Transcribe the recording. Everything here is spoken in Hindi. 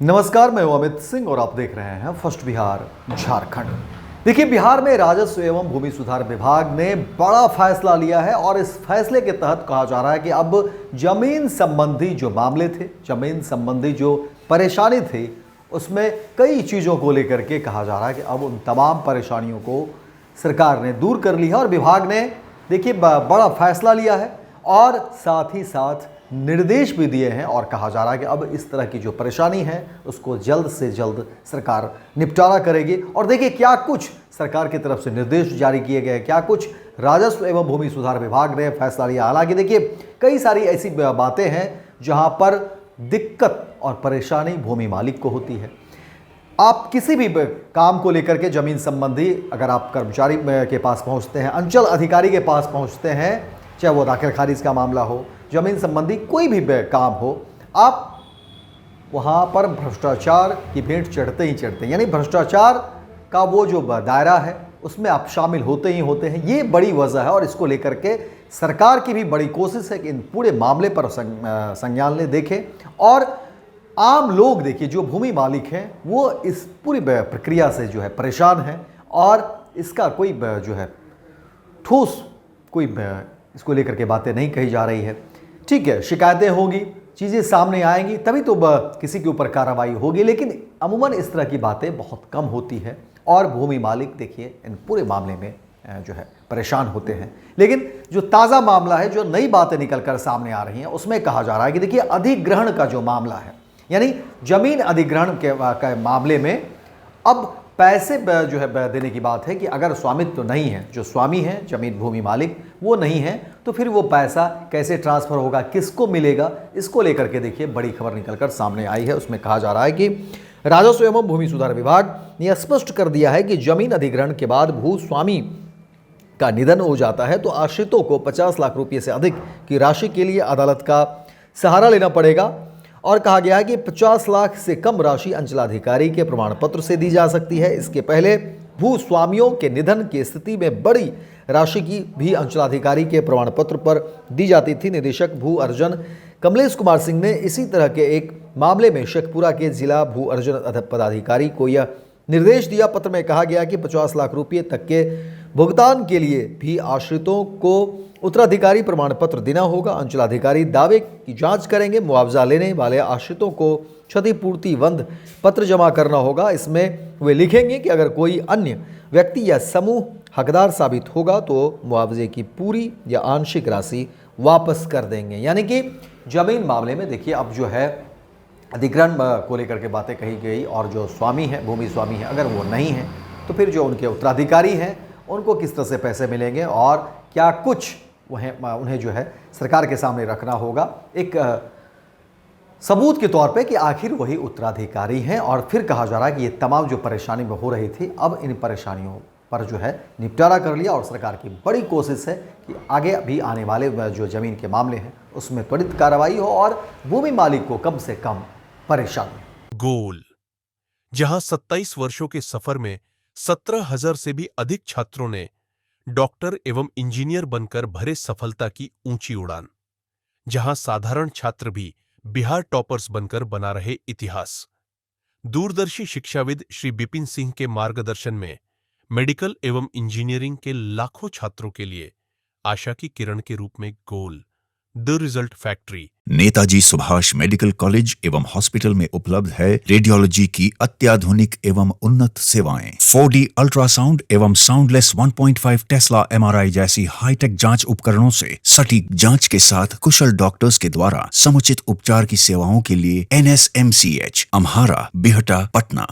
नमस्कार, मैं हूं अमित सिंह और आप देख रहे हैं फर्स्ट बिहार झारखंड। देखिए, बिहार में राजस्व एवं भूमि सुधार विभाग ने बड़ा फैसला लिया है और इस फैसले के तहत कहा जा रहा है कि अब जमीन संबंधी जो मामले थे, जमीन संबंधी जो परेशानी थी, उसमें कई चीज़ों को लेकर के कहा जा रहा है कि अब उन तमाम परेशानियों को सरकार ने दूर कर ली है। और विभाग ने देखिए बड़ा फैसला लिया है और साथ ही साथ निर्देश भी दिए हैं और कहा जा रहा है कि अब इस तरह की जो परेशानी है उसको जल्द से जल्द सरकार निपटारा करेगी। और देखिए क्या कुछ सरकार की तरफ से निर्देश जारी किए गए, क्या कुछ राजस्व एवं भूमि सुधार विभाग ने फैसला लिया। हालांकि देखिए कई सारी ऐसी बातें हैं जहां पर दिक्कत और परेशानी भूमि मालिक को होती है। आप किसी भी काम को लेकर के जमीन संबंधी अगर आप कर्मचारी के पास पहुंचते हैं, अंचल अधिकारी के पास पहुंचते हैं, चाहे वो दाखिल खारिज का मामला हो, जमीन संबंधी कोई भी काम हो, आप वहाँ पर भ्रष्टाचार की भेंट चढ़ते ही चढ़ते हैं। यानी भ्रष्टाचार का वो जो दायरा है उसमें आप शामिल होते ही होते हैं। ये बड़ी वजह है और इसको लेकर के सरकार की भी बड़ी कोशिश है कि इन पूरे मामले पर संज्ञान ले, देखें। और आम लोग देखिए जो भूमि मालिक हैं वो इस पूरी प्रक्रिया से जो है परेशान हैं और इसका कोई जो है ठोस कोई इसको लेकर के बातें नहीं कही जा रही है। ठीक है, शिकायतें होंगी, चीज़ें सामने आएंगी, तभी तो किसी के ऊपर कार्रवाई होगी, लेकिन अमूमन इस तरह की बातें बहुत कम होती है और भूमि मालिक देखिए इन पूरे मामले में जो है परेशान होते हैं। लेकिन जो ताज़ा मामला है, जो नई बातें निकल कर सामने आ रही हैं, उसमें कहा जा रहा है कि देखिए अधिग्रहण का जो मामला है, यानी जमीन अधिग्रहण के मामले में अब पैसे जो है देने की बात है कि अगर स्वामित्व नहीं है, जो स्वामी है जमीन भूमि मालिक वो नहीं है, तो फिर वो पैसा कैसे ट्रांसफ़र होगा, किसको मिलेगा, इसको लेकर के देखिए बड़ी खबर निकलकर सामने आई है। उसमें कहा जा रहा है कि राजस्व एवं भूमि सुधार विभाग ने स्पष्ट कर दिया है कि जमीन अधिग्रहण के बाद भूस्वामी का निधन हो जाता है तो आश्रितों को 50 लाख रुपये से अधिक की राशि के लिए अदालत का सहारा लेना पड़ेगा। और कहा गया है कि 50 लाख से कम राशि अंचलाधिकारी के प्रमाण पत्र से दी जा सकती है। इसके पहले भूस्वामियों के निधन की स्थिति में बड़ी राशि की भी अंचलाधिकारी के प्रमाण पत्र पर दी जाती थी। निदेशक भू अर्जन कमलेश कुमार सिंह ने इसी तरह के एक मामले में शेखपुरा के जिला भू अर्जन पदाधिकारी को यह निर्देश दिया। पत्र में कहा गया कि 50 लाख रुपये तक के भुगतान के लिए भी आश्रितों को उत्तराधिकारी प्रमाण पत्र देना होगा। अंचलाधिकारी दावे की जांच करेंगे। मुआवजा लेने वाले आश्रितों को क्षतिपूर्ति वंद पत्र जमा करना होगा। इसमें वे लिखेंगे कि अगर कोई अन्य व्यक्ति या समूह हकदार साबित होगा तो मुआवजे की पूरी या आंशिक राशि वापस कर देंगे। यानी कि जमीन मामले में देखिए अब जो है अधिग्रहण को लेकर के बातें कही गई और जो स्वामी है, भूमि स्वामी है, अगर वो नहीं है तो फिर जो उनके उत्तराधिकारी हैं उनको किस तरह से पैसे मिलेंगे और क्या कुछ उन्हें जो है सरकार के सामने रखना होगा एक सबूत के तौर पे कि आखिर वही उत्तराधिकारी हैं। और फिर कहा जा रहा है कि ये तमाम जो परेशानी में हो रही थी, अब इन परेशानियों पर जो है निपटारा कर लिया और सरकार की बड़ी कोशिश है कि आगे भी आने वाले जो ज़मीन के मामले हैं उसमें त्वरित कार्रवाई हो और भूमि मालिक को कम से कम परेशानी। गोल, जहां 27 वर्षों के सफर में 17,000 से भी अधिक छात्रों ने डॉक्टर एवं इंजीनियर बनकर भरे सफलता की ऊंची उड़ान, जहां साधारण छात्र भी बिहार टॉपर्स बनकर बना रहे इतिहास। दूरदर्शी शिक्षाविद श्री बिपिन सिंह के मार्गदर्शन में मेडिकल एवं इंजीनियरिंग के लाखों छात्रों के लिए आशा की किरण के रूप में गोल, the result factory, Netaji Subhash medical college एवं हॉस्पिटल में उपलब्ध है रेडियोलॉजी की अत्याधुनिक एवं उन्नत सेवाएं। 4D अल्ट्रासाउंड एवं साउंडलेस 1.5 टेस्ला MRI जैसी हाईटेक जांच उपकरणों से सटीक जांच के साथ कुशल डॉक्टर्स के द्वारा समुचित उपचार की सेवाओं के लिए NSMCH, अम्हारा, बिहटा, पटना।